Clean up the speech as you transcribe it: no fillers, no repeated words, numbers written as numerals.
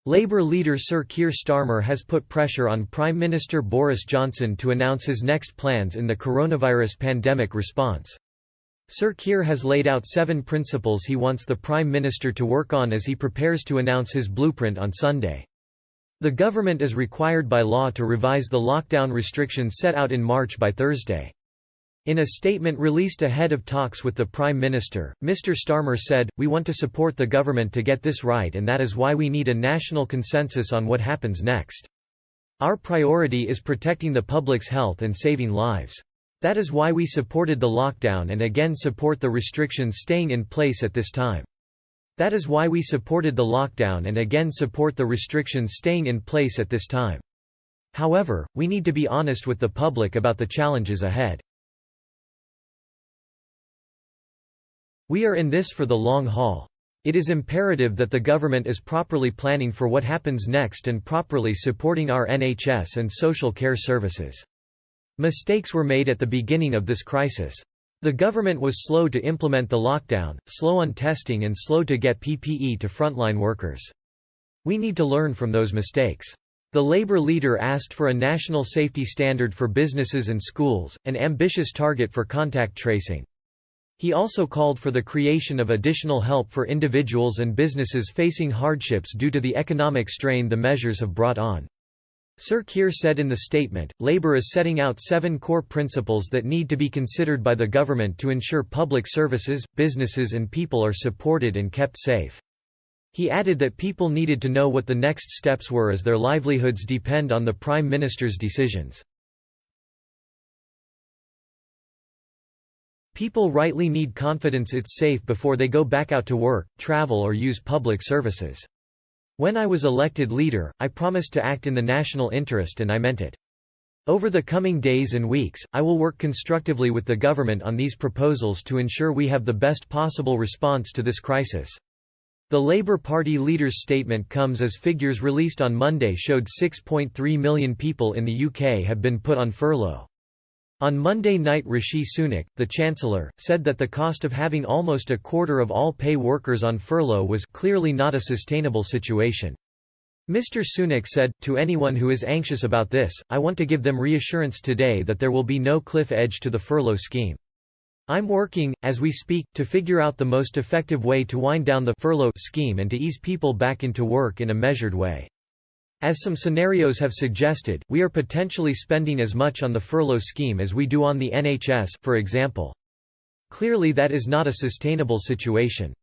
Labour leader Sir Keir Starmer has put pressure on Prime Minister Boris Johnson to announce his next plans in the coronavirus pandemic response. Sir Keir has laid out 7 principles he wants the Prime Minister to work on as he prepares to announce his blueprint on Sunday. The government is required by law to revise the lockdown restrictions set out in March by Thursday. In a statement released ahead of talks with the Prime Minister, Mr. Starmer said, "We want to support the government to get this right, and that is why we need a national consensus on what happens next. Our priority is protecting the public's health and saving lives. That is why we supported the lockdown and again support the restrictions staying in place at this time. That is why we supported the lockdown and again support the restrictions staying in place at this time. However, we need to be honest with the public about the challenges ahead. We are in this for the long haul. It is imperative that the government is properly planning for what happens next and properly supporting our NHS and social care services. Mistakes were made at the beginning of this crisis. The government was slow to implement the lockdown, slow on testing and slow to get PPE to frontline workers. We need to learn from those mistakes." The Labour leader asked for a national safety standard for businesses and schools, an ambitious target for contact tracing. He also called for the creation of additional help for individuals and businesses facing hardships due to the economic strain the measures have brought on. Sir Keir said in the statement, Labour is setting out 7 core principles that need to be considered by the government to ensure public services, businesses and people are supported and kept safe. He added that people needed to know what the next steps were as their livelihoods depend on the Prime Minister's decisions. People rightly need confidence it's safe before they go back out to work, travel or use public services. When I was elected leader, I promised to act in the national interest and I meant it. Over the coming days and weeks, I will work constructively with the government on these proposals to ensure we have the best possible response to this crisis. The Labour Party leader's statement comes as figures released on Monday showed 6.3 million people in the UK have been put on furlough. On Monday night Rishi Sunak, the Chancellor, said that the cost of having almost a quarter of all pay workers on furlough was clearly not a sustainable situation. Mr. Sunak said, "To anyone who is anxious about this, I want to give them reassurance today that there will be no cliff edge to the furlough scheme. I'm working, as we speak, to figure out the most effective way to wind down the furlough scheme and to ease people back into work in a measured way. As some scenarios have suggested, we are potentially spending as much on the furlough scheme as we do on the NHS, for example. Clearly that is not a sustainable situation.